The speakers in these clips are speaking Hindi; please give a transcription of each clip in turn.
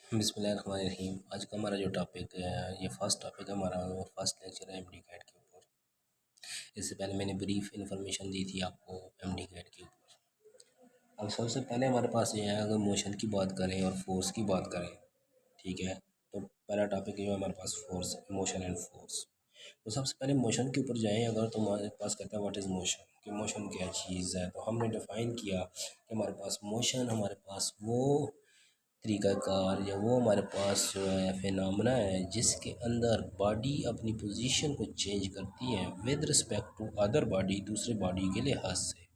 बिस्मिल्लाहिर्रहमानिर्रहीम। आज का हमारा जो टॉपिक है, ये फर्स्ट टॉपिक है हमारा, फर्स्ट लेक्चर है एमडी कैट के ऊपर। इससे पहले मैंने ब्रीफ इन्फॉर्मेशन दी थी आपको एमडी कैट के ऊपर। अब सबसे पहले हमारे पास ये है, अगर मोशन की बात करें और फोर्स की बात करें, ठीक है, तो पहला टॉपिक जो है हमारे पास फोर्स, मोशन एंड फोर्स। तो सबसे पहले मोशन के ऊपर जाएं अगर, तो हमारे पास कहता है व्हाट इज़ मोशन, कि मोशन क्या चीज़ है। तो हमने डिफ़ाइन किया कि हमारे पास मोशन, हमारे पास वो तरीक़ाकार या वो हमारे पास जो है फिनोमेना है जिसके अंदर बॉडी अपनी पोजीशन को चेंज करती है with respect to other body, दूसरे बॉडी के लिहाज से।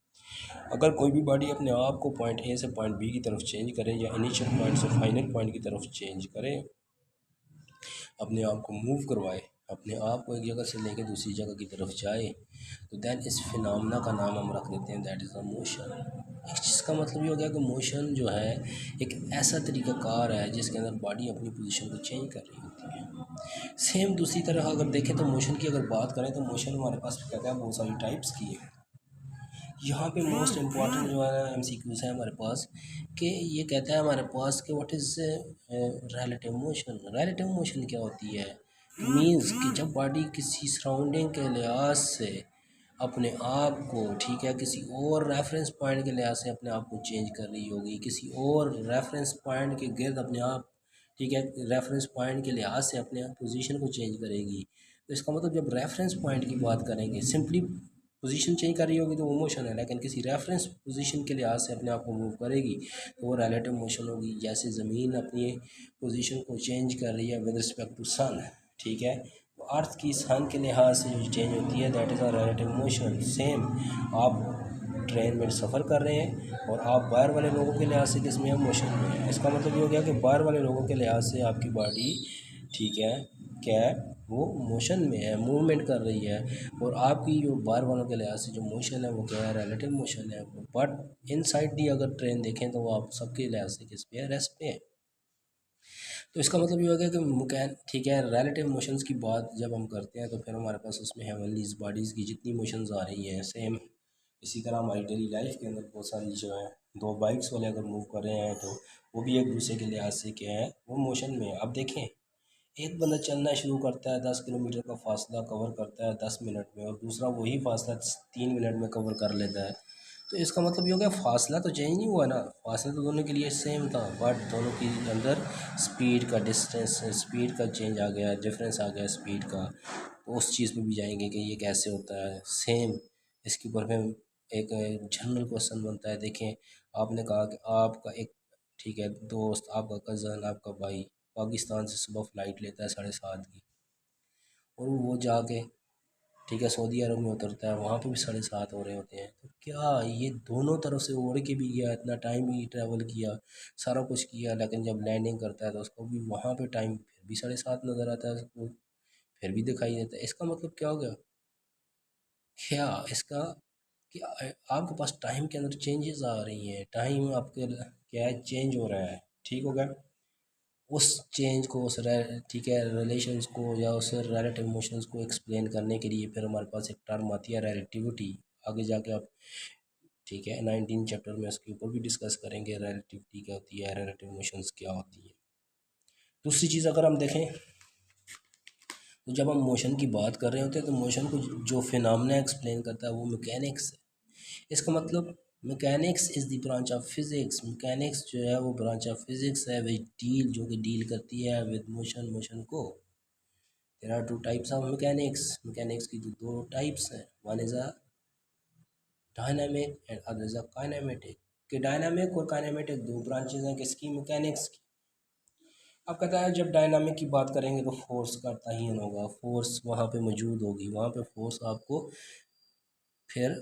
अगर कोई भी बॉडी अपने आप को पॉइंट ए से पॉइंट बी की तरफ चेंज करे या इनिशियल पॉइंट से फाइनल पॉइंट की तरफ चेंज करे, अपने आप को मूव करवाए, अपने आप को एक जगह से लेकर दूसरी जगह की तरफ जाए, तो दैन इस फिनोमेना का नाम हम रख देते हैं दैट इज़ अ मोशन। इसका मतलब ये हो गया कि मोशन जो है एक ऐसा तरीक़ाकार है जिसके अंदर बॉडी अपनी पोजीशन को चेंज कर रही होती है। सेम दूसरी तरह अगर देखें तो मोशन की अगर बात करें तो मोशन हमारे पास कहता है बहुत सारी टाइप्स की है। यहाँ पे मोस्ट इम्पॉर्टेंट जो है एमसीक्यूज़ है हमारे पास, कि ये कहता है हमारे पास कि what is relative motion. Relative motion क्या होती है? मींस कि जब बॉडी किसी सराउंडिंग के लिहाज से अपने आप को, ठीक है, किसी और रेफरेंस पॉइंट के लिहाज से अपने आप को चेंज कर रही होगी, किसी और रेफरेंस पॉइंट के गिर्द अपने आप, ठीक है, रेफरेंस पॉइंट के लिहाज से अपने पोजीशन को चेंज करेगी। तो इसका मतलब जब रेफरेंस पॉइंट की बात करेंगे, सिंपली पोजीशन चेंज कर रही होगी तो वो मोशन है, लेकिन किसी रेफरेंस पोजीशन के लिहाज से अपने आप को मूव करेगी तो वो रिलेटिव मोशन होगी। जैसे ज़मीन अपनी पोजीशन को चेंज कर रही है विद रिस्पेक्ट टू सन, ठीक है, तो अर्थ की सन के लिहाज से जो चेंज होती है that is a relative motion. Same आप ट्रेन में सफ़र कर रहे हैं और आप बाहर वाले लोगों के लिहाज से किस में है, मोशन में है। इसका मतलब ये हो गया कि बाहर वाले लोगों के लिहाज से आपकी बॉडी, ठीक है, क्या है, वो मोशन में है, मूवमेंट कर रही है। और आपकी जो बाहर वालों के लिहाज से जो मोशन है वो क्या है, रिलेटिव मोशन है। बट इनसाइड दी अगर ट्रेन देखें तो वो आप सबके लिहाज से किस पे है, रेस्ट पे है। तो इसका मतलब ये हो गया कि मुकैन, ठीक है, रिलेटिव मोशंस की बात जब हम करते हैं तो फिर हमारे पास उसमें हेवनलीज बॉडीज़ की जितनी मोशंस आ रही हैं, सेम इसी तरह हमारी डेली लाइफ के अंदर बहुत सारी जो है, दो बाइक्स वाले अगर मूव कर रहे हैं तो वो भी एक दूसरे के लिहाज से क्या है, वो मोशन में है। अब देखें, एक बंदा चलना शुरू करता है, 10 किलोमीटर का फासला कवर करता है 10 मिनट में, और दूसरा वही फासला 3 मिनट में कवर कर लेता है। तो इसका मतलब ये हो गया फासला तो चेंज नहीं हुआ ना, फासला तो दोनों के लिए सेम था, बट दोनों के अंदर स्पीड का डिस्टेंस, स्पीड का चेंज आ गया, डिफरेंस आ गया स्पीड का। तो उस चीज़ पे भी जाएंगे कि ये कैसे होता है। सेम इसके ऊपर में एक जनरल क्वेश्चन बनता है। देखें, आपने कहा कि आपका एक, ठीक है, दोस्त, आपका कज़न, आपका भाई पाकिस्तान से सुबह फ़्लाइट लेता है 7:30 की, और वो जाके, ठीक है, सऊदी अरब में उतरता है, वहाँ पे भी 7:30 हो रहे होते हैं। तो क्या ये दोनों तरफ से उड़ के भी गया, इतना टाइम भी ट्रैवल किया, सारा कुछ किया, लेकिन जब लैंडिंग करता है तो उसको भी वहाँ पे टाइम फिर भी 7:30 नज़र आता है, उसको फिर भी दिखाई देता है। इसका मतलब क्या हो गया, क्या इसका, कि आपके पास टाइम के अंदर चेंजेस आ रही हैं, टाइम आपके क्या है, चेंज हो रहा है, ठीक हो गया। उस चेंज को, ठीक है, रिलेशंस को या उस रिलेटिव इमोशंस को एक्सप्लेन करने के लिए फिर हमारे पास एक टर्म आती है रिलेटिविटी। आगे जाके आप, ठीक है, 19 चैप्टर में इसके ऊपर भी डिस्कस करेंगे रिलेटिविटी क्या होती है, रिलेटिव इमोशंस क्या होती है। दूसरी चीज़ अगर हम देखें तो जब हम मोशन की बात कर रहे होते हैं तो मोशन को जो फिनोमेना एक्सप्लेन करता है वो मैकेनिक्स है। इसका मतलब mechanics is the branch of physics. Mechanics जो है वो ब्रांच ऑफ फिज़िक्स है, विच डील, जो कि डील करती है विद मोशन, मोशन को। There are two types of mechanics. Mechanics की जो दो टाइप्स हैं, one is a dynamic and other is a kinematic. कि डायनामिक और काइनेमेटिक दो ब्रांचेज हैं किसकी, मैकेनिक्स की। अब कहता है जब डायनामिक की बात करेंगे तो फोर्स का तयन होगा, फोर्स वहाँ पे मौजूद होगी, वहाँ पे फोर्स आपको फिर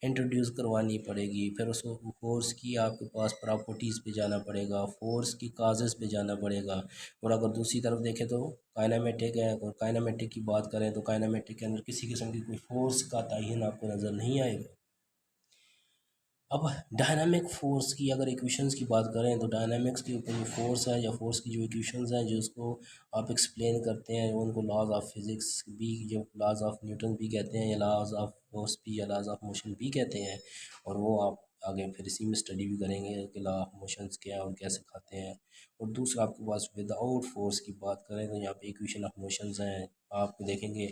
इंट्रोड्यूस करवानी पड़ेगी, फिर उस फोर्स की आपके पास प्रॉपर्टीज़ पे जाना पड़ेगा, फोर्स की काजेज़ पे जाना पड़ेगा। और अगर दूसरी तरफ देखें तो काइनेमेटिक है, और काइनेमेटिक की बात करें तो काइनेमेटिक के अंदर किसी किस्म की कोई फोर्स का तयन आपको नज़र नहीं आएगा। अब डायनामिक फ़ोर्स की अगर इक्वेशंस की बात करें तो डायनामिक्स के ऊपर जो फ़ोर्स है या फ़ोर्स की जो इक्वेशंस हैं जो उसको आप एक्सप्लेन करते हैं, उनको लॉज ऑफ फिज़िक्स भी, जो लॉज ऑफ न्यूटन भी कहते हैं, या लॉज ऑफ फोर्स भी, या लॉज ऑफ मोशन भी कहते हैं, और वो आप आगे फिर इसी में स्टडी भी करेंगे कि लॉ ऑफ मोशंस क्या है और कैसे खाते हैं। और दूसरा आपके पास विदाउट फोर्स की बात करें तो यहाँ पे इक्वेशन ऑफ मोशंस हैं। आप देखेंगे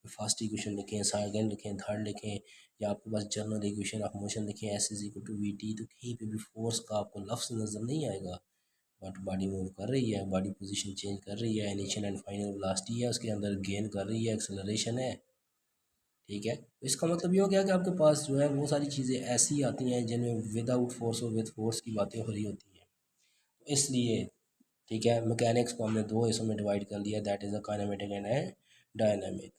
फर्स्ट इक्वेशन लिखें, सेकंड लिखें, थर्ड लिखें, या आपके पास जनरल इक्वेशन ऑफ मोशन लिखें S is equal to V T, तो कहीं पे भी फोर्स का आपको लफ्ज़ नज़र नहीं आएगा। बट बॉडी मूव कर रही है, बॉडी पोजीशन चेंज कर रही है, इनिशियल एंड फाइनल वेलोसिटी है, उसके अंदर गेन कर रही है, एक्सेलरेशन है। ठीक है, तो इसका मतलब ये हो गया कि आपके पास जो है वो सारी चीज़ें ऐसी आती हैं जिनमें विदाउट फोर्स और विद फोर्स की बातें हो रही होती हैं। तो इसलिए ठीक है, मैकेनिक्स को हमने दो हिस्सों में डिवाइड कर दिया, that is a kinematic and a dynamic.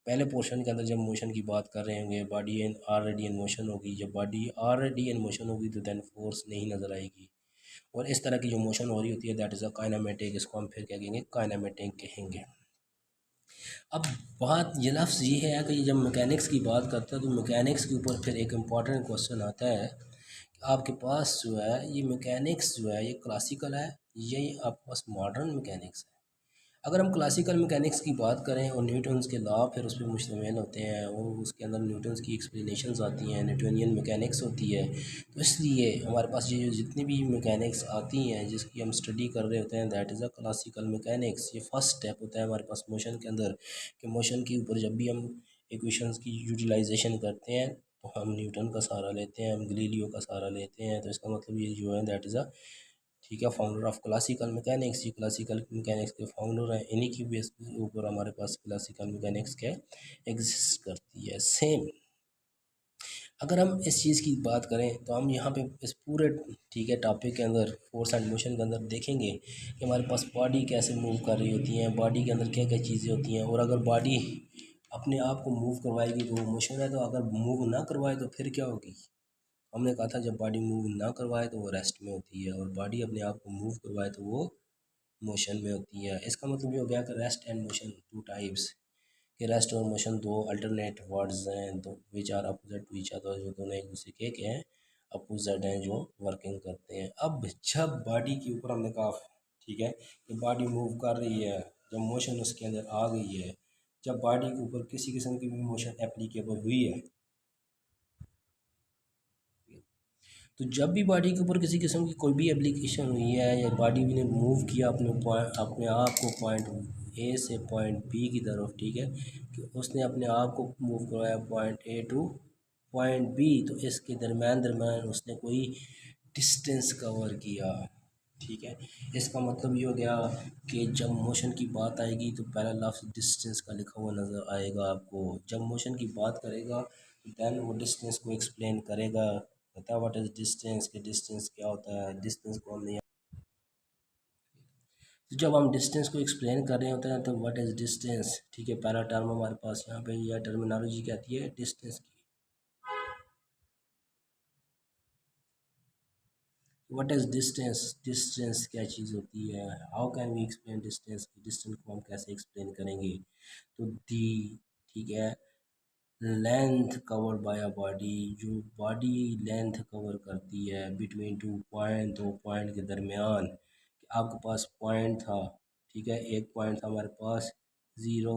पहले पोर्शन के अंदर जब मोशन की बात कर रहे होंगे, body in already in motion होगी, जब बॉडी ऑलरेडी इन मोशन होगी तो देन फोर्स नहीं नज़र आएगी। और इस तरह की जो मोशन हो रही होती है दैट इज़ अ काइनेमेटिक, इसको हम फिर क्या कहेंगे, काइनेमेटिक कहेंगे। अब बात ये लफ्ज़ ये है कि जब मैकेनिक्स की बात करते हैं तो मैकेनिक्स के ऊपर फिर एक इम्पॉर्टेंट क्वेश्चन आता है कि आपके पास जो है ये मैकेनिक्स जो है ये क्लासिकल है, ये आपके पास मॉडर्न मैकेनिक्स है। अगर हम क्लासिकल मैकेनिक्स की बात करें और न्यूटन्स के लॉ फिर उस पर मुश्तमिल होते हैं और उसके अंदर न्यूटन्स की एक्सप्लेनेशंस आती हैं, न्यूटोनियन मैकेनिक्स होती है, तो इसलिए हमारे पास ये जो जितनी भी मैकेनिक्स आती हैं जिसकी हम स्टडी कर रहे होते हैं that is a classical mechanics. ये फर्स्ट स्टेप होता है हमारे पास मोशन के अंदर कि मोशन के ऊपर जब भी हम इक्वेशंस की यूटिलाइजेशन करते हैं तो हम न्यूटन का सहारा लेते हैं, हम गलीलियो का सहारा लेते हैं। तो इसका मतलब ये जो है दैट इज़ अ ठीक है फाउंडर ऑफ क्लासिकल मैकेनिक्स। ये क्लासिकल मैकेनिक्स के फाउंडर हैं, इन्हीं की बेस के ऊपर हमारे पास क्लासिकल मैकेनिक्स क्या एग्जिस्ट करती है। सेम अगर हम इस चीज़ की बात करें तो हम यहाँ पे इस पूरे ठीक है टॉपिक के अंदर फोर्स एंड मोशन के अंदर देखेंगे कि हमारे पास बॉडी कैसे मूव कर रही होती है, बॉडी के अंदर क्या क्या चीज़ें होती हैं, और अगर बॉडी अपने आप को मूव करवाएगी तो वो मोशन है, तो अगर मूव ना करवाए तो फिर क्या होगी। हमने कहा था जब बॉडी मूव ना करवाए तो वो रेस्ट में होती है, और बॉडी अपने आप को मूव करवाए तो वो मोशन में होती है। इसका मतलब ये हो गया कि rest and motion two types, कि रेस्ट और मोशन दो अल्टरनेट वर्ड्स हैं, दो which are opposite to each other, जो दोनों एक दूसरे के हैं, अपोजिट हैं, जो वर्किंग करते हैं। अब जब बॉडी के ऊपर हमने कहा ठीक है कि बॉडी मूव कर रही है, जब मोशन उसके अंदर आ गई है, जब बॉडी के ऊपर किसी किस्म की भी मोशन एप्लीकेबल हुई है, तो जब भी बॉडी के ऊपर किसी किस्म की कोई भी एप्लीकेशन हुई है या बॉडी ने मूव किया अपने आप को पॉइंट ए से पॉइंट बी की तरफ, ठीक है, कि उसने अपने आप को मूव करवाया point A to point B, तो इसके दरमियान दरमियान उसने कोई डिस्टेंस कवर किया। ठीक है, इसका मतलब ये हो गया कि जब मोशन की बात आएगी तो पहला लफ्ज़ डिस्टेंस का लिखा हुआ नज़र आएगा आपको। जब मोशन की बात करेगा देन वो डिस्टेंस को एक्सप्लेन करेगा, पता है व्हाट इज़ डिस्टेंस, कि डिस्टेंस क्या होता है। डिस्टेंस को हमने तो जब हम डिस्टेंस को एक्सप्लेन कर रहे होते हैं तो व्हाट इज़ डिस्टेंस, ठीक है, पहला टर्म हमारे पास यहाँ पे यह टर्मिनोलॉजी क्या आती है डिस्टेंस की। व्हाट इज़ डिस्टेंस, डिस्टेंस क्या चीज़ होती है, how can we explain distance, distance को हम कैसे एक्सप्लेन करेंगे। तो दी ठीक है length covered by a body, जो बॉडी लेंथ कवर करती है बिटवीन टू पॉइंट, दो पॉइंट के दरमियान। आपके पास पॉइंट था, ठीक है, एक पॉइंट था हमारे पास 0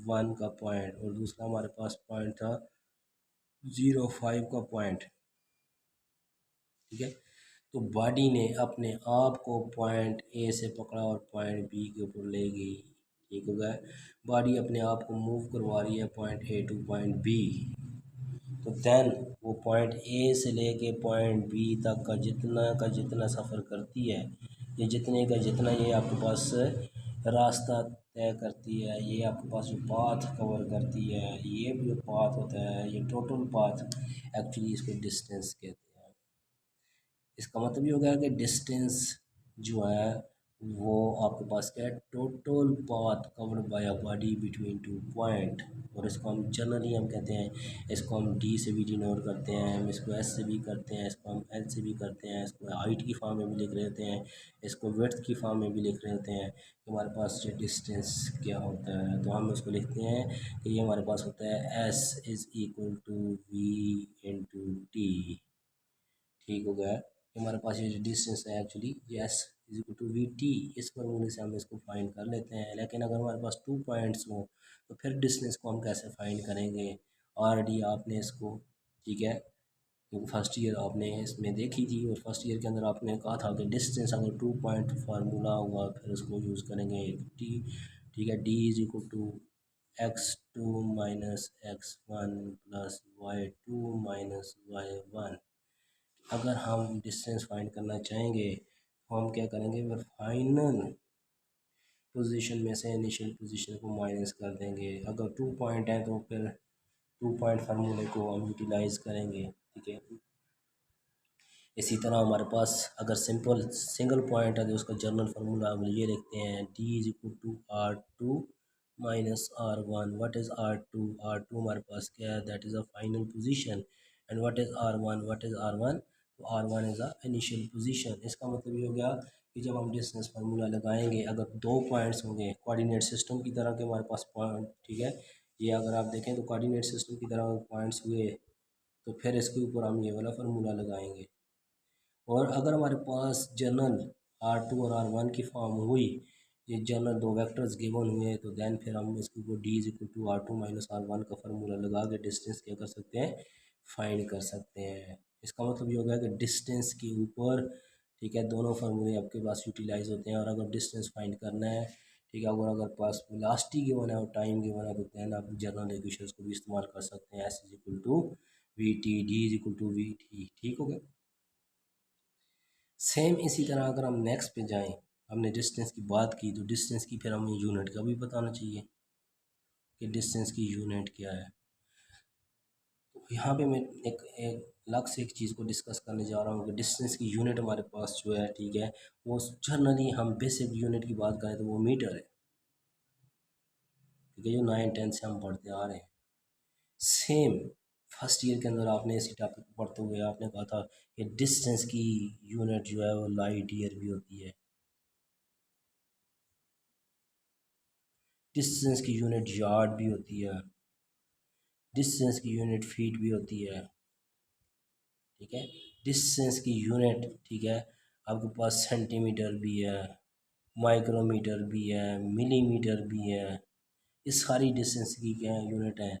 1 का पॉइंट, और दूसरा हमारे पास पॉइंट था 0 5 का पॉइंट। ठीक है, तो बॉडी ने अपने आप को पॉइंट ए से पकड़ा और पॉइंट बी के ऊपर ले गई। ठीक हो गया, बॉडी अपने आप को मूव करवा रही है point A to point B, तो देन वो पॉइंट ए से लेके पॉइंट बी तक का जितना सफ़र करती है, ये जितने का जितना ये आपके पास रास्ता तय करती है, ये आपके पास जो पाथ कवर करती है, ये भी जो पाथ होता है ये टोटल पाथ, एक्चुअली इसको डिस्टेंस कहते हैं। इसका मतलब ये हो गया कि डिस्टेंस जो है वो आपके पास क्या है, total path covered by a body between two point. और इसको हम जनरली हम कहते हैं, इसको हम डी से भी डिनोट करते हैं, हम इसको एस से भी करते हैं, इसको हम एल से भी करते हैं, इसको हाइट की फॉर्म में भी लिख रहे होते हैं, इसको विड्थ की फॉर्म में भी लिख रहे होते हैं कि हमारे पास जो डिस्टेंस क्या होता है। तो हम उसको लिखते हैं कि ये हमारे पास होता है S is equal to V into T. ठीक हो गया, हमारे पास ये जो डिस्टेंस है actually S is equal to V T, इस फॉर्मूले से हम इसको फाइंड कर लेते हैं। लेकिन अगर हमारे पास 2 पॉइंट्स हो तो फिर डिस्टेंस को हम कैसे फाइंड करेंगे, ऑलरेडी आपने इसको ठीक है क्योंकि फर्स्ट ईयर आपने इसमें देखी थी और फर्स्ट ईयर के अंदर आपने कहा था कि डिस्टेंस अगर 2 पॉइंट फार्मूला हुआ फिर उसको यूज़ करेंगे टी, ठीक है, D is equal to x2 minus x1 plus y2 minus y1। अगर हम डिस्टेंस फाइंड करना चाहेंगे तो हम क्या करेंगे, फिर फाइनल पोजीशन में से इनिशियल पोजीशन को माइनस कर देंगे। अगर 2 पॉइंट है तो फिर 2 पॉइंट फार्मूले को हम यूटिलाइज़ करेंगे, ठीक है। इसी तरह हमारे पास अगर सिंपल सिंगल पॉइंट है तो उसका जनरल फार्मूला हम ये लिखते हैं, D is equal to R2 minus R1। What is R2? R2 हमारे पास क्या है, that is a final position. And what is R1? What is R1? तो R1 is a initial position. इसका मतलब ये हो गया कि जब हम डिस्टेंस फार्मूला लगाएंगे, अगर दो पॉइंट्स होंगे कोऑर्डिनेट सिस्टम की तरह के हमारे पास पॉइंट, ठीक है, ये अगर आप देखें तो कोऑर्डिनेट सिस्टम की तरह पॉइंट्स हुए तो फिर इसके ऊपर हम ये वाला फार्मूला लगाएंगे। और अगर हमारे पास जनरल R2 और R1 की फॉर्म हुई, ये जनरल दो वेक्टर्स गिवन हुए, तो देन फिर हम इसके ऊपर D is equal to R2 minus R1 का फार्मूला लगा के डिस्टेंस क्या कर सकते हैं, फाइंड कर सकते हैं। इसका मतलब ये हो गया कि डिस्टेंस के ऊपर, ठीक है, दोनों फार्मूले आपके पास यूटिलाइज होते हैं। और अगर डिस्टेंस फाइंड करना है, ठीक है, अगर अगर पास वेलोसिटी गिवन है और टाइम गिवन है तो देन आप जनरल इक्वेशंस को भी इस्तेमाल कर सकते हैं। S is equal to V T, D is equal to V T, ठीक हो गया। सेम इसी तरह अगर हम नेक्स्ट पे जाएं, हमने डिस्टेंस की बात की तो डिस्टेंस की फिर हमें यूनिट का भी बताना चाहिए कि डिस्टेंस की यूनिट क्या है। तो यहाँ पे मैं एक अलग से एक चीज़ को डिस्कस करने जा रहा हूँ कि डिस्टेंस की यूनिट हमारे पास जो है, ठीक है, वो जनरली हम बेसिक यूनिट की बात करें तो वो मीटर है, ठीक है, जो 9 10 से हम पढ़ते आ रहे हैं। सेम फर्स्ट ईयर के अंदर आपने इसी टॉपिक को पढ़ते हुए आपने कहा था कि डिस्टेंस की यूनिट जो है वो लाइट ईयर भी होती है, डिस्टेंस की यूनिट यार्ड भी होती है, डिस्टेंस की यूनिट फीट भी होती है, ठीक है, डिस्टेंस की यूनिट, ठीक है, आपके पास सेंटीमीटर भी है, माइक्रोमीटर भी है, मिलीमीटर भी है। ये सारी डिस्टेंस की क्या यूनिट है,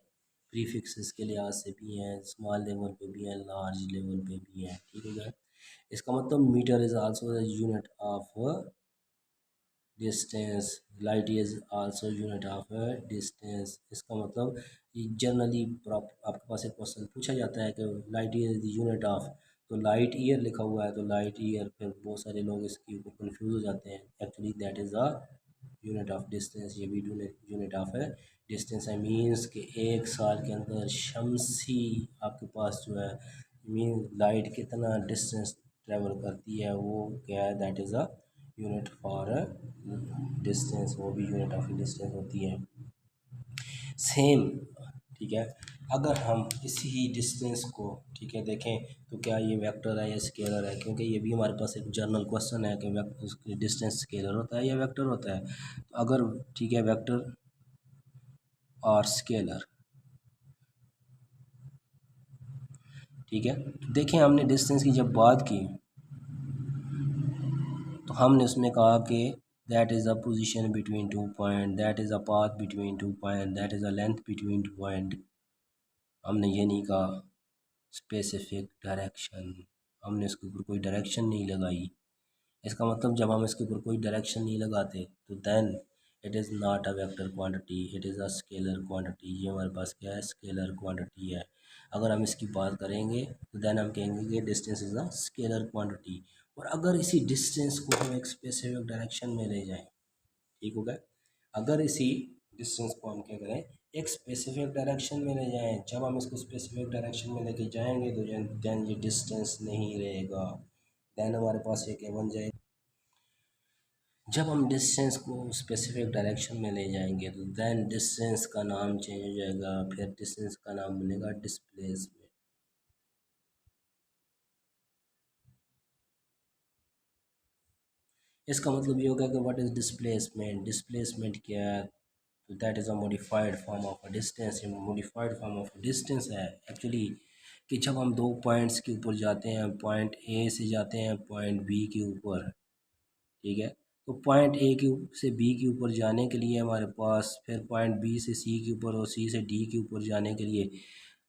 प्रीफिक्सेस के लिहाज से भी हैं, स्मॉल लेवल पे भी हैं, लार्ज लेवल पे भी हैं, ठीक है। इसका मतलब metre is also the unit of distance, light is also unit of distance. इसका मतलब ये जनरली आपके पास एक क्वेश्चन पूछा जाता है कि light year is the unit of, तो लाइट ईयर लिखा हुआ है तो लाइट ईयर, फिर बहुत सारे लोग इसके ऊपर कंफ्यूज हो जाते हैं। Actually that is a unit of distance, ये भी यूनिट ऑफ है डिस्टेंस है। मीन्स कि एक साल के अंदर शमसी आपके पास जो है, मीन लाइट कितना डिस्टेंस ट्रेवल करती है, वो क्या है, that is a unit for distance, वो भी यूनिट ऑफ डिस्टेंस होती है। सेम, ठीक है, अगर हम इसी ही डिस्टेंस को, ठीक है, देखें तो क्या ये वेक्टर है या स्केलर है, क्योंकि ये भी हमारे पास एक जनरल क्वेश्चन है कि डिस्टेंस स्केलर होता है या वेक्टर होता है। तो अगर, ठीक है, वेक्टर और स्केलर, ठीक है, तो देखें हमने डिस्टेंस की जब बात की तो हमने उसमें कहा कि that is a position between 2 point, that is a path between 2 point, that is a length between 2 point. हमने ये नहीं कहा स्पेसिफिक डायरेक्शन, हमने इसके ऊपर कोई डायरेक्शन नहीं लगाई। इसका मतलब जब हम इसके ऊपर कोई डायरेक्शन नहीं लगाते तो then it is not a vector quantity, it is a scalar quantity. ये हमारे पास क्या है, स्केलर क्वांटिटी है। अगर हम इसकी बात करेंगे तो देन हम कहेंगे कि distance is a scalar quantity. और अगर इसी डिस्टेंस को हम एक स्पेसिफिक डायरेक्शन में ले जाएं, ठीक हो गया, अगर इसी डिस्टेंस को हम क्या करें, एक स्पेसिफिक डायरेक्शन में ले जाएं, जब हम इसको स्पेसिफिक डायरेक्शन में लेके जाएंगे तो देन ये डिस्टेंस नहीं रहेगा, देन हमारे पास ये क्या बन जाएगा, जब हम डिस्टेंस को स्पेसिफिक डायरेक्शन में ले जाएंगे तो देन डिस्टेंस का नाम चेंज हो जाएगा, फिर डिस्टेंस का नाम बनेगा डिस्प्लेसमेंट। इसका मतलब ये होगा कि व्हाट इज़ डिस्प्लेसमेंट, डिस्प्लेसमेंट क्या है, तो that is a modified form of a distance. Modified form of distance है एक्चुअली कि जब हम दो पॉइंट्स के ऊपर जाते हैं, पॉइंट ए से जाते हैं पॉइंट बी के ऊपर, ठीक है, तो पॉइंट ए के से बी के ऊपर जाने के लिए हमारे पास, फिर पॉइंट बी से सी के ऊपर और सी से डी के ऊपर जाने के लिए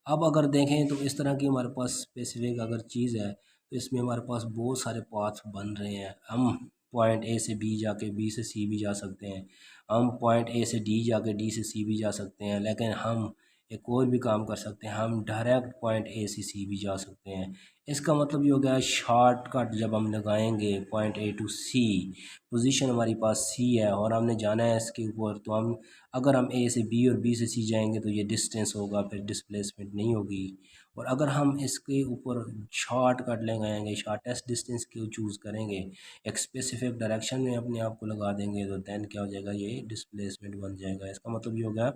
अब अगर देखें तो इस तरह की हमारे पास स्पेसिफिक अगर चीज़ है तो इसमें हमारे पास बहुत सारे पाथ बन रहे हैं। हम पॉइंट ए से बी जाके बी से सी भी जा सकते हैं, हम पॉइंट ए से डी जाके डी से सी भी जा सकते हैं, लेकिन हम एक और भी काम कर सकते हैं, हम डायरेक्ट पॉइंट ए से सी भी जा सकते हैं। इसका मतलब ये हो गया शॉर्टकट जब हम लगाएंगे point A to C, position हमारी पास सी है और हमने जाना है इसके ऊपर, तो हम अगर हम ए से बी और बी से सी जाएंगे तो ये डिस्टेंस होगा, फिर डिस्प्लेसमेंट नहीं होगी। और अगर हम इसके ऊपर शॉर्टकट लगाएंगे, शॉर्टेस्ट डिस्टेंस को चूज़ करेंगे, एक स्पेसिफिक डायरेक्शन में अपने आप को लगा देंगे, तो दैन क्या हो जाएगा, ये डिस्प्लेसमेंट बन जाएगा। इसका मतलब ये होगा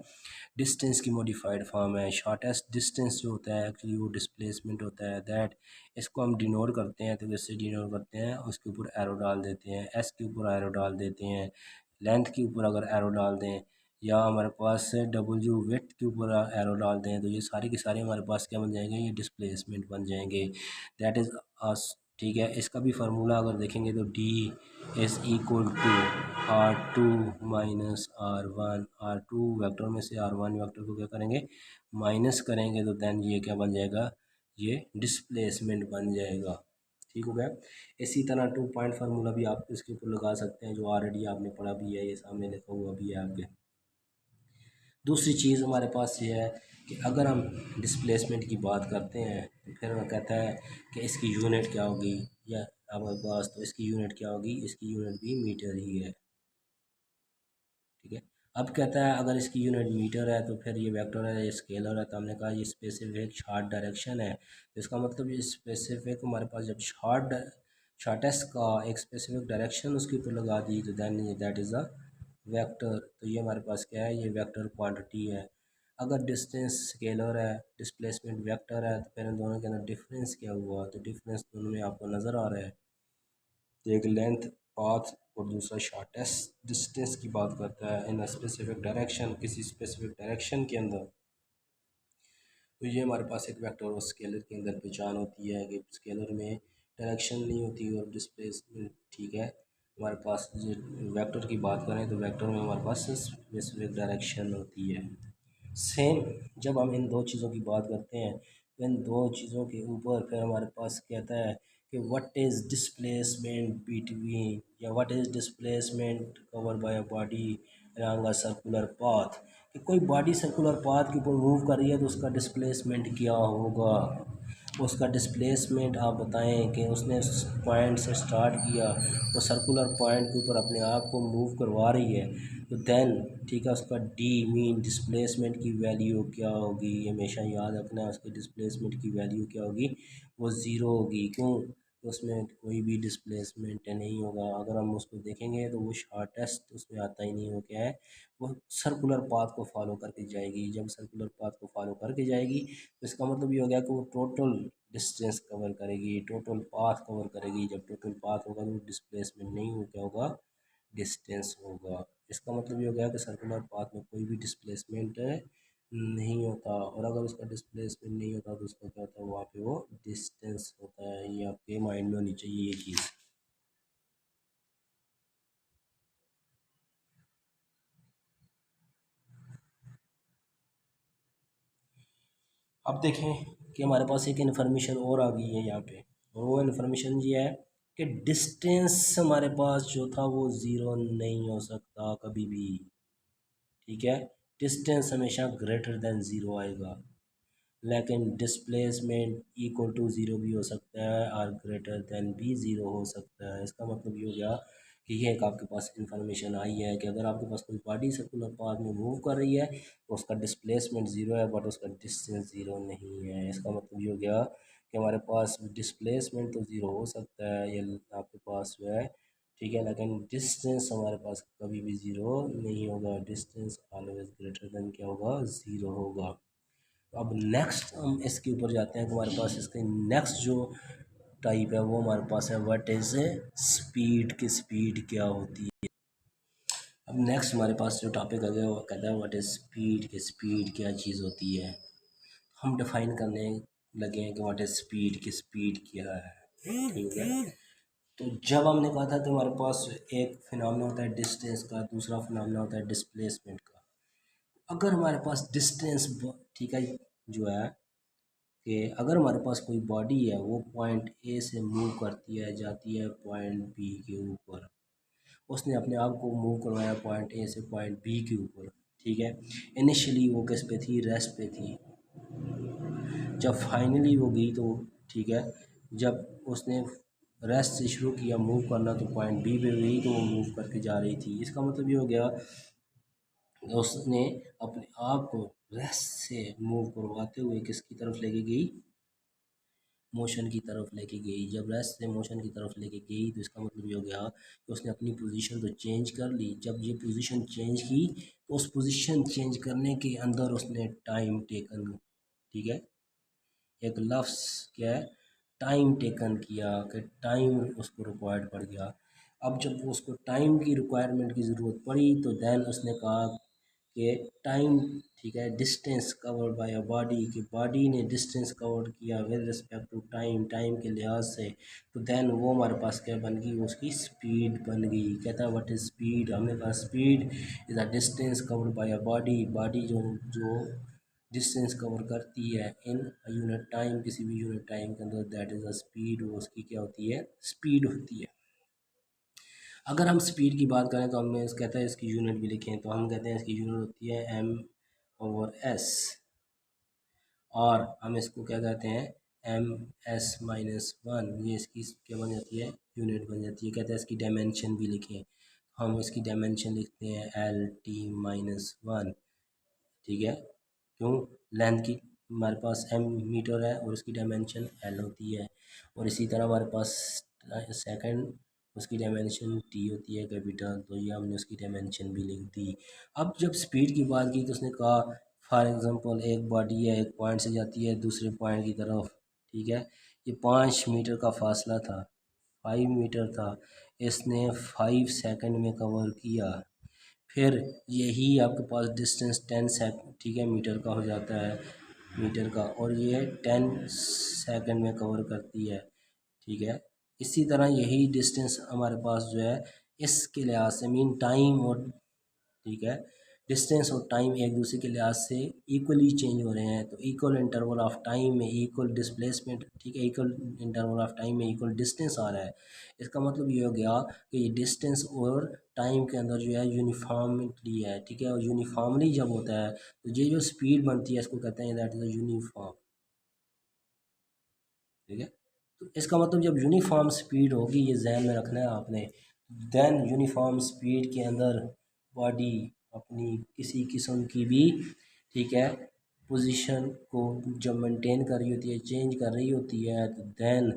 डिस्टेंस की मॉडिफाइड फॉर्म है। शॉर्टेस्ट डिस्टेंस जो होता है एक्चुअली वो डिस्प्लेसमेंट होता है। दैट इसको हम डिनोट करते हैं, तो इससे डिनोट करते हैं, उसके ऊपर एरो डाल देते हैं, एस के ऊपर एरो डाल देते हैं, लेंथ के ऊपर अगर एरो डाल दें, या हमारे पास डब्ल्यू विड्थ के ऊपर एरो डाल दें, तो ये सारे के सारे हमारे पास क्या बन जाएंगे, ये डिस्प्लेसमेंट बन जाएंगे। दैट इज़ अस, ठीक है। इसका भी फार्मूला अगर देखेंगे तो D is equal to R2 minus R1, R2 vector में से R1 वेक्टर को क्या करेंगे, माइनस करेंगे, तो दैन ये क्या बन जाएगा, ये डिस्प्लेसमेंट बन जाएगा। ठीक हो गया। इसी तरह 2 पॉइंट फार्मूला भी आप इसके ऊपर लगा सकते हैं, जो ऑलरेडी आपने पढ़ा भी है, ये सामने लिखा हुआ भी है आपके। दूसरी चीज़ हमारे पास ये है कि अगर हम डिस्प्लेसमेंट की बात करते हैं तो फिर वो कहता है कि इसकी यूनिट क्या होगी, या हमारे पास तो इसकी यूनिट क्या होगी, इसकी यूनिट भी मीटर ही है। ठीक है। अब कहता है अगर इसकी यूनिट मीटर है तो फिर ये वेक्टर है, ये स्केलर है, तो हमने कहा ये स्पेसिफिक शॉर्ट डायरेक्शन है, तो इसका मतलब ये स्पेसिफिक हमारे पास जब शॉर्टेस्ट का एक स्पेसिफिक डायरेक्शन उसके ऊपर लगा दी, तो then that is a vector. तो ये हमारे पास क्या है, ये वेक्टर क्वांटिटी है। अगर डिस्टेंस स्केलर है, डिस्प्लेसमेंट वेक्टर है, तो फिर इन दोनों के अंदर डिफरेंस क्या हुआ, तो डिफरेंस दोनों में आपको नज़र आ रहा है। तो एक लेंथ पाथ और दूसरा शॉर्टेस्ट डिस्टेंस की बात करता है इन स्पेसिफिक डायरेक्शन, किसी स्पेसिफिक डायरेक्शन के अंदर। तो ये हमारे पास एक वेक्टर और स्केलर के अंदर पहचान होती है कि स्केलर में डायरेक्शन नहीं होती और डिस्प्लेसमेंट। ठीक है। हमारे पास जो वेक्टर की बात करें तो वेक्टर में हमारे पास स्पेसिफिक डायरेक्शन होती है। सेम जब हम इन दो चीज़ों की बात करते हैं तो इन दो चीज़ों के ऊपर फिर हमारे पास कहता है कि व्हाट इज़ डिस्प्लेसमेंट बिटवीन, या what is displacement cover by a body along a circular path, कि कोई बॉडी सर्कुलर पाथ के ऊपर मूव कर रही है तो उसका डिस्प्लेसमेंट क्या होगा। उसका डिस्प्लेसमेंट आप बताएं कि उसने उस पॉइंट से स्टार्ट किया, वो सर्कुलर पॉइंट के ऊपर अपने आप को मूव करवा रही है, तो देन ठीक है, उसका डी मीन डिस्प्लेसमेंट की वैल्यू क्या होगी, हमेशा याद रखना है, उसकी डिस्प्लेसमेंट की वैल्यू क्या होगी, वो ज़ीरो होगी। क्यों, उसमें कोई भी डिस्प्लेसमेंट नहीं होगा। अगर हम उसको देखेंगे तो वो शॉर्टेस्ट उसमें आता ही नहीं, हो क्या है, वो सर्कुलर पाथ को फॉलो करके जाएगी। जब सर्कुलर पाथ को फॉलो करके जाएगी तो इसका मतलब ये हो गया कि वो टोटल डिस्टेंस कवर करेगी, टोटल पाथ कवर करेगी। जब टोटल पाथ होगा तो डिस्प्लेसमेंट नहीं हो, क्या होगा, डिस्टेंस होगा। इसका मतलब ये हो गया कि सर्कुलर पाथ में कोई भी डिस्प्लेसमेंट नहीं होता, और अगर उसका डिस्प्लेसमेंट नहीं होता तो उसका क्या होता है, वहाँ पे वो डिस्टेंस होता है। ये आपके माइंड में होनी चाहिए ये चीज़। अब देखें कि हमारे पास एक इन्फॉर्मेशन और आ गई है यहाँ पे, और वो इन्फॉर्मेशन ये है कि डिस्टेंस हमारे पास जो था वो ज़ीरो नहीं हो सकता कभी भी। ठीक है। डिस्टेंस हमेशा ग्रेटर देन ज़ीरो आएगा, लेकिन डिस्प्लेसमेंट इक्वल टू ज़ीरो भी हो सकता है और ग्रेटर देन भी ज़ीरो हो सकता है। इसका मतलब ये हो गया कि ये एक आपके पास इंफॉर्मेशन आई है कि अगर आपके पास कोई बॉडी सर्कुलर पाथ में मूव कर रही है तो उसका डिस्प्लेसमेंट ज़ीरो है, बट उसका डिस्टेंस ज़ीरो नहीं है। इसका मतलब ये हो गया कि हमारे पास डिस्प्लेसमेंट तो ज़ीरो हो सकता है, ये आपके पास जो है, ठीक है, लेकिन डिस्टेंस हमारे पास कभी भी ज़ीरो नहीं होगा। डिस्टेंस ऑलवेज ग्रेटर देन क्या होगा, ज़ीरो होगा। अब नेक्स्ट हम इसके ऊपर जाते हैं कि हमारे पास इसके नेक्स्ट जो टाइप है वो हमारे पास है व्हाट इज़ स्पीड, की स्पीड क्या होती है। अब नेक्स्ट हमारे पास जो टॉपिक आ गया वो कहता है व्हाट इज़ स्पीड, की स्पीड क्या चीज़ होती है। हम डिफाइन करने लगे हैं कि व्हाट इज़ स्पीड, की स्पीड क्या है। ठीक है। तो जब हमने कहा था कि हमारे पास एक फिनोमेना होता है डिस्टेंस का, दूसरा फिनोमेना होता है डिस्प्लेसमेंट का। अगर हमारे पास डिस्टेंस, ठीक है, जो है कि अगर हमारे पास कोई बॉडी है वो पॉइंट ए से मूव करती है जाती है पॉइंट बी के ऊपर, उसने अपने आप को मूव करवाया पॉइंट ए से पॉइंट बी के ऊपर, ठीक है। इनिशियली वो किस पे थी, रेस्ट पे थी। जब फाइनली वो गई तो ठीक है, जब उसने रेस्ट से शुरू किया मूव करना तो पॉइंट बी पे गई तो वो मूव करके जा रही थी। इसका मतलब ये हो गया उसने अपने आप को रेस्ट से मूव करवाते हुए किसकी तरफ लेके गई, मोशन की तरफ लेके गई। जब रेस्ट से मोशन की तरफ लेके गई तो इसका मतलब ये हो गया कि उसने अपनी पोजीशन तो चेंज कर ली। जब ये पोजीशन चेंज की तो उस पोजीशन चेंज करने के अंदर उसने टाइम टेकन, ठीक है, एक लफ्ज़ क्या है, टाइम टेकन किया कि टाइम उसको रिक्वायर्ड पड़ गया। अब जब उसको टाइम की रिक्वायरमेंट की ज़रूरत पड़ी तो देन उसने कहा कि टाइम, ठीक है, distance covered by a body, कि बॉडी ने डिस्टेंस कवर किया with respect to time, time के लिहाज से, तो देन वो हमारे पास क्या बन गई, उसकी स्पीड बन गई। कहता है व्हाट इज़ स्पीड, हमने कहा speed is a distance covered by a body, body जो जो डिस्टेंस कवर करती है इन यूनिट टाइम, किसी भी यूनिट टाइम के अंदर, दैट इज़ अ स्पीड, वो उसकी क्या होती है, स्पीड होती है। अगर हम स्पीड की बात करें तो हमें कहता है इसकी यूनिट भी लिखें, तो हम कहते हैं इसकी यूनिट होती है m/s, और हम इसको क्या कहते हैं ms-1, ये इसकी क्या बन जाती है, यूनिट बन जाती है। कहते हैं इसकी डायमेंशन भी लिखें, हम इसकी डायमेंशन लिखते हैं LT-1, ठीक है। क्यों, लेंथ की हमारे पास m मीटर है और उसकी डायमेंशन l होती है, और इसी तरह हमारे पास सेकंड, उसकी डायमेंशन t होती है कैपिटल, तो ये हमने उसकी डायमेंशन भी लिख दी। अब जब स्पीड की बात की तो उसने कहा फॉर एग्जांपल एक बॉडी है, एक पॉइंट से जाती है दूसरे पॉइंट की तरफ, ठीक है, ये 5 मीटर का फासला था, 5 मीटर था, इसने 5 सेकंड में कवर किया। फिर यही आपके पास डिस्टेंस 10 सेकंड, ठीक है, मीटर का हो जाता है, मीटर का, और ये 10 सेकंड में कवर करती है, ठीक है। इसी तरह यही डिस्टेंस हमारे पास जो है इसके लिहाज से मीन टाइम और, ठीक है, डिस्टेंस और टाइम एक दूसरे के लिहाज से इक्वली चेंज हो रहे हैं, तो इक्वल इंटरवल ऑफ टाइम में इक्वल डिस्प्लेसमेंट, ठीक है, इक्वल इंटरवल ऑफ टाइम में इक्वल डिस्टेंस आ रहा है। इसका मतलब ये हो गया कि ये डिस्टेंस और टाइम के अंदर जो है यूनिफॉर्मली है, ठीक है, और यूनिफॉर्मली जब होता है तो ये जो स्पीड बनती है इसको कहते हैं दैट इज़ यूनिफॉर्म, ठीक है। तो इसका मतलब जब यूनिफॉर्म स्पीड होगी, ये जहन में रखना है आपने, देन यूनिफॉर्म स्पीड के अंदर बॉडी अपनी किसी किस्म की भी, ठीक है, पोजीशन को जब मेंटेन कर रही होती है, चेंज कर रही होती है, तो देन,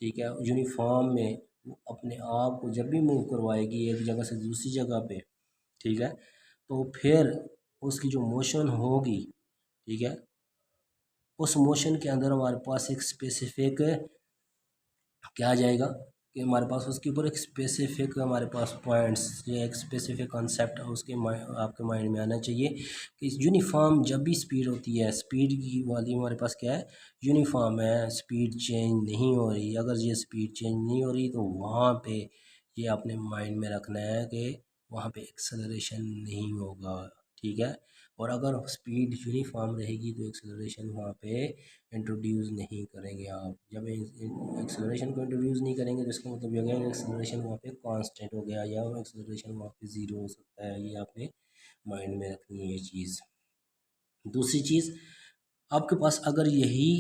ठीक है, यूनिफॉर्म में वो अपने आप को जब भी मूव करवाएगी एक जगह से दूसरी जगह पे, ठीक है, तो फिर उसकी जो मोशन होगी, ठीक है, उस मोशन के अंदर हमारे पास एक स्पेसिफिक क्या आ जाएगा कि हमारे पास उसके ऊपर एक स्पेसिफिक हमारे पास पॉइंट्स या एक स्पेसिफिक कॉन्सेप्ट उसके आपके माइंड में आना चाहिए कि यूनिफॉर्म जब भी स्पीड होती है, स्पीड की वाली हमारे पास क्या है, यूनिफॉर्म है, स्पीड चेंज नहीं हो रही। अगर ये स्पीड चेंज नहीं हो रही तो वहाँ पे ये अपने माइंड में रखना है कि वहाँ पे एक्सेलरेशन नहीं होगा, ठीक है। और अगर स्पीड यूनिफॉर्म रहेगी तो एक्सेलरेशन वहाँ पे इंट्रोड्यूस नहीं करेंगे आप। जब एक्सेलरेशन को इंट्रोड्यूस नहीं करेंगे तो इसका मतलब ये हो गया एक्सेलरेशन वहाँ पे कांस्टेंट हो गया या एक्सेलरेशन वहाँ पे ज़ीरो हो सकता है। ये आपने माइंड में रखनी है ये चीज़। दूसरी चीज़, आपके पास अगर यही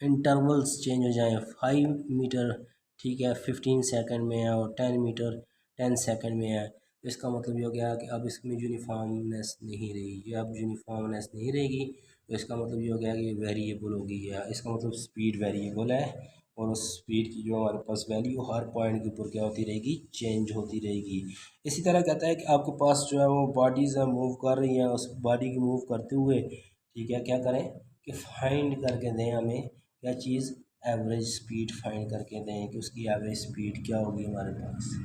इंटरवल्स चेंज हो जाएँ, 5 मीटर, ठीक है, 15 सेकंड में है, और 10 मीटर 10 सेकंड में है, तो इसका मतलब ये हो गया कि अब इसमें यूनिफॉर्मनेस नहीं रहेगी। अब यूनिफॉर्मनेस नहीं रहेगी तो इसका मतलब ये हो गया कि वेरिएबल हो गई है। इसका मतलब स्पीड वेरिएबल है, और उस स्पीड की जो हमारे पास वैल्यू हर पॉइंट के ऊपर क्या होती रहेगी, चेंज होती रहेगी। इसी तरह कहता है कि आपके पास जो है वो बॉडीज़ मूव कर रही हैं, उस बॉडी की मूव करते हुए, ठीक है, क्या करें कि फाइंड करके दें हमें क्या चीज़, एवरेज स्पीड फाइंड करके दें कि उसकी एवरेज स्पीड क्या होगी हमारे पास।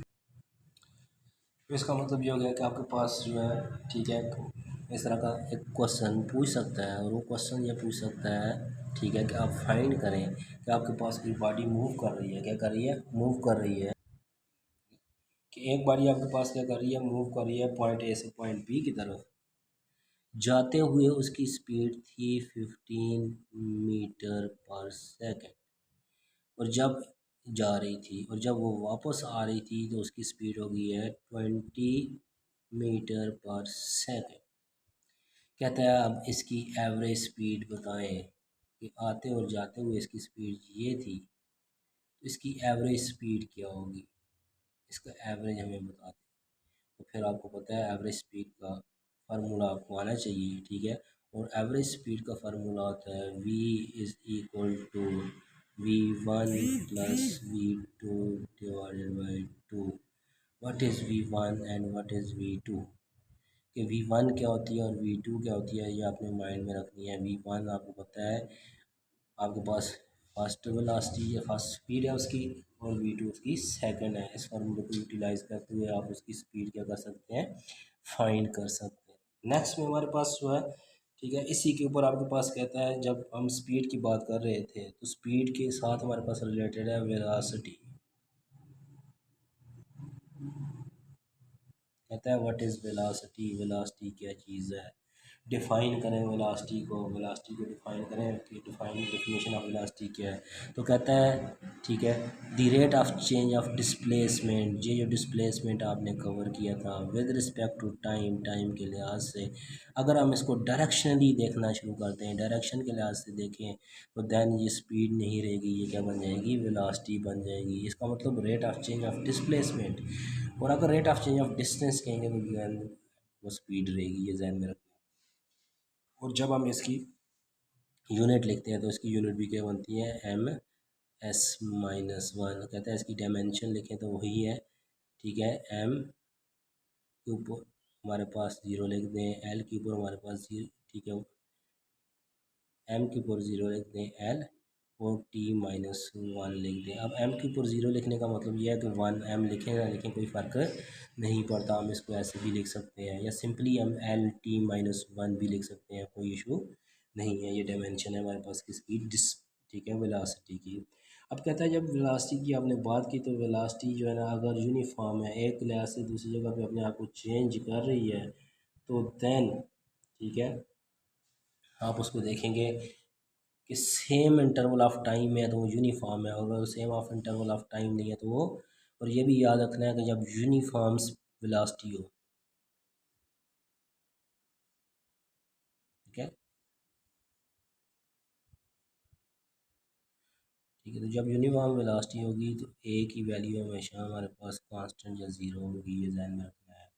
तो इसका मतलब ये हो गया कि आपके पास जो है, ठीक है, इस तरह का एक क्वेश्चन पूछ सकता है, और वो क्वेश्चन ये पूछ सकता है, ठीक है, कि आप फाइंड करें कि आपके पास कोई बॉडी मूव कर रही है, क्या कर रही है, मूव कर रही है, कि एक बॉडी आपके पास क्या कर रही है, मूव कर रही है पॉइंट ए से पॉइंट बी की तरफ, जाते हुए उसकी स्पीड थी 15 मीटर पर सेकेंड, और जब जा रही थी और जब वो वापस आ रही थी तो उसकी स्पीड हो गई है 20 मीटर पर सेकेंड। कहता है अब इसकी एवरेज स्पीड बताएं कि आते और जाते हुए इसकी स्पीड ये थी, तो इसकी एवरेज स्पीड क्या होगी, इसका एवरेज हमें बता दें। तो फिर आपको पता है एवरेज स्पीड का फार्मूला आपको आना चाहिए, ठीक है। और एवरेज स्पीड का फार्मूला होता है v is equal to v1 plus v2 divided by 2। What is v1 and what is v2, कि v1 क्या होती है और v2 क्या होती है, ये आपने माइंड में रखनी है। v1 आपको पता है आपके पास फर्स्ट वेलोसिटी या फर्स्ट स्पीड है उसकी, और v2 उसकी सेकंड है। इस फार्मूले को यूटिलाइज करते हुए आप उसकी स्पीड क्या कर सकते हैं, फाइंड कर सकते हैं। नेक्स्ट में हमारे पास जो है, ठीक है, इसी के ऊपर आपके पास कहता है जब हम स्पीड की बात कर रहे थे तो स्पीड के साथ हमारे पास रिलेटेड है वेलोसिटी। कहता है व्हाट इज़ वेलोसिटी, वेलोसिटी क्या चीज़ है, डिफ़ाइन करें वेलोसिटी को, वेलोसिटी को डिफ़ाइन करें कि डिफ़ाइन डेफिनेशन ऑफ वेलोसिटी क्या है। तो कहता है ठीक है, the rate of change of displacement, ये जो डिस्प्लेसमेंट आपने कवर किया था with respect to time, time के लिहाज से। अगर हम इसको डायरेक्शनली देखना शुरू करते हैं, डायरेक्शन के लिहाज से देखें, तो देन ये स्पीड नहीं रहेगी, ये क्या बन जाएगी, वेलोसिटी बन जाएगी। इसका मतलब rate of change of displacement. और अगर rate of change of distance कहेंगे तो then वो स्पीड रहेगी, ये ध्यान में रखना। और जब हम इसकी यूनिट लिखते हैं तो इसकी यूनिट भी क्या बनती है, एम एस माइनस वन। कहता है इसकी डायमेंशन लिखें तो वही है, ठीक है, एम के ऊपर हमारे पास ज़ीरो लिख दें, एल के ऊपर हमारे पास जीरो, ठीक है, एम के ऊपर ज़ीरो लिख दें एल, और टी माइनस वन लिख दें। अब एम के ऊपर ज़ीरो लिखने का मतलब यह है कि वन एम लिखें ना लिखें कोई फ़र्क नहीं पड़ता, हम इसको ऐसे भी लिख सकते हैं, या सिंपली हम एल टी माइनस वन भी लिख सकते हैं, कोई इशू नहीं है। ये डायमेंशन है हमारे पास किसकी, ठीक है, वेलोसिटी की। अब कहता है जब वेलोसिटी की आपने बात की तो वेलोसिटी जो है ना अगर यूनिफॉर्म है, एक लिहाज से दूसरी जगह पे अपने आप को चेंज कर रही है, तो देन ठीक है आप उसको देखेंगे कि सेम इंटरवल ऑफ टाइम है तो वो यूनिफॉर्म है, अगर same of interval of time नहीं है तो वो, और ये भी याद रखना है कि जब यूनिफॉर्म वेलोसिटी हो, ठीक है, ठीक है, तो जब यूनिफॉर्म वेलोसिटी होगी तो ए की वैल्यू हमेशा हमारे पास कांस्टेंट या ज़ीरो होगी, ये ध्यान में रखना है।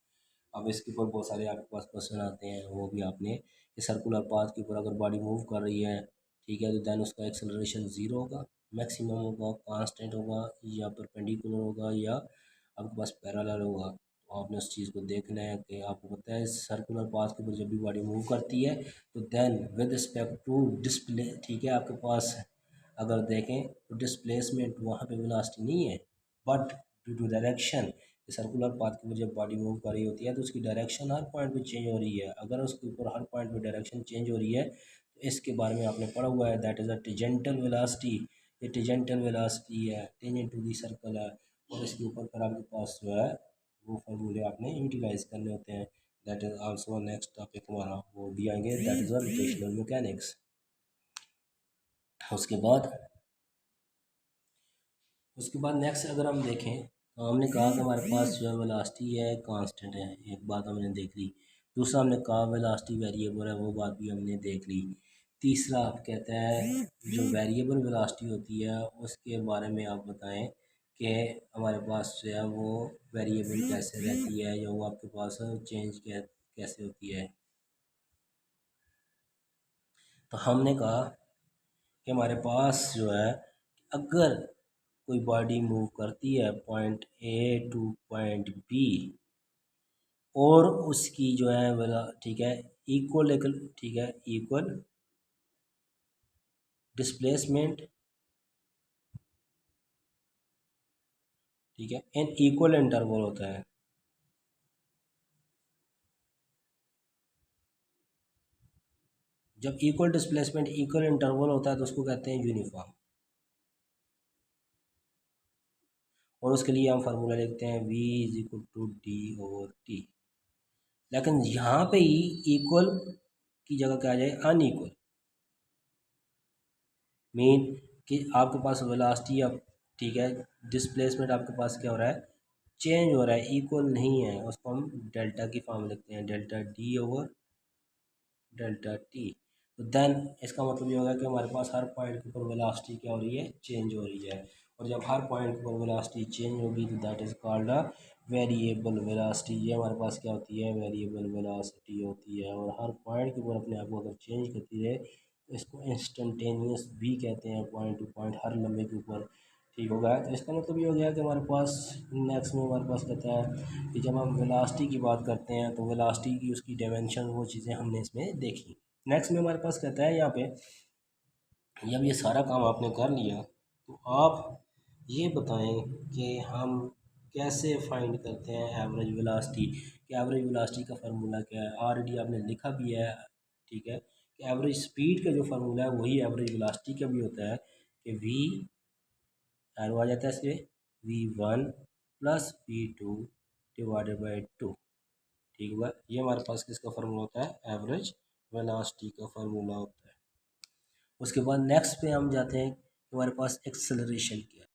अब इसके ऊपर बहुत सारे आपके पास क्वेश्चन आते हैं, वो भी आपने, कि सर्कुलर पाथ के ऊपर अगर बॉडी मूव कर रही है, ठीक है, तो देन उसका एक्सेलरेशन ज़ीरो होगा, मैक्सिमम होगा, कांस्टेंट होगा, या परपेंडिकुलर होगा, या आपके पास पैरेलल होगा। तो आपने उस चीज़ को देखना है कि आपको पता है सर्कुलर पाथ के ऊपर जब भी बॉडी मूव करती है तो then with respect to display, ठीक है, आपके पास अगर देखें तो डिस्प्लेसमेंट वहाँ पे वेलोसिटी नहीं है, but due to direction, circular path के ऊपर जब बॉडी मूव कर रही होती है तो उसकी डायरेक्शन हर पॉइंट पे चेंज हो रही है। अगर उसके ऊपर हर पॉइंट पे डायरेक्शन चेंज हो रही है तो इसके बारे में आपने पढ़ा हुआ है, दैट इज़ अ टेंजेंटल वेलोसिटी। ये टेंजेंटल वेलोसिटी है, टेंजेंट टू दी सर्कल है, और इसके ऊपर फिर आपके पास जो है वो फॉर्मूले आपने यूटिलाइज करने होते हैं। That is also next topic हमारा वो भी आएंगे, दैट इज़ रोटेशनल मैकेनिक्स। उसके बाद उसके बाद नेक्स्ट अगर हम देखें तो हमने कहा कि हमारे पास जो है वेलोसिटी है कांस्टेंट है, एक बात हमने देख ली। दूसरा हमने कहा वेलोसिटी वेरिएबल है, वो बात भी हमने देख ली। तीसरा आप कहता है जो वेरिएबल वेलोसिटी होती है उसके बारे में आप बताएं कि हमारे पास जो है वो वेरिएबल कैसे रहती है, या वो आपके पास चेंज कैसे होती है। तो हमने कहा कि हमारे पास जो है अगर कोई बॉडी मूव करती है point A to point B, और उसकी जो है वाला, ठीक है, इक्वल, ठीक है, इक्वल डिस्प्लेसमेंट, ठीक है, इन इक्वल इंटरवल होता है। जब इक्वल डिस्प्लेसमेंट इक्वल इंटरवल होता है तो उसको कहते हैं यूनिफॉर्म, और उसके लिए हम फार्मूला लिखते हैं v is equal to D over T. लेकिन यहाँ पे ही इक्वल की जगह क्या आ जाए, अनइक्वल, मीन कि आपके पास वेलोसिटी अब ठीक है, डिस्प्लेसमेंट आपके पास क्या हो रहा है, चेंज हो रहा है, इक्वल नहीं है, उसको हम डेल्टा की फॉर्म लिखते हैं, delta D over delta T. तो देन इसका मतलब ये होगा कि हमारे पास हर पॉइंट के ऊपर वेलोसिटी क्या हो रही है, चेंज हो रही है, और जब हर पॉइंट के ऊपर वेलोसिटी चेंज होगी तो that is called a variable velocity. ये हमारे पास क्या होती है, वेरिएबल वेलोसिटी होती है, और हर पॉइंट के ऊपर अपने आप को अगर चेंज करती रहे तो इसको इंस्टेंटेनियस भी कहते हैं, पॉइंट टू पॉइंट हर लम्बे के ऊपर, ठीक हो गया। तो इसका मतलब ये हो गया कि हमारे पास नेक्स्ट में हमारे पास कहता है कि जब हम वेलोसिटी की बात करते हैं तो वेलोसिटी की उसकी डायमेंशन वो चीज़ें हमने इसमें देखी। नेक्स्ट में हमारे पास कहता है यहाँ पे, जब ये सारा काम आपने कर लिया तो आप ये बताएं कि हम कैसे फाइंड करते हैं एवरेज वेलोसिटी, कि एवरेज वेलोसिटी का फार्मूला क्या है, ऑलरेडी आपने लिखा भी है, ठीक है, कि एवरेज स्पीड का जो फार्मूला है वही एवरेज वेलोसिटी का भी होता है, कि वी एरो आ जाता है इसमें V1 plus V2 divided by 2, ठीक है। ये हमारे पास किसका फार्मूला होता है, एवरेज वेलोसिटी का फार्मूला होता है। उसके बाद नेक्स्ट पे हम जाते हैं कि हमारे पास एक्सेलरेशन क्या है।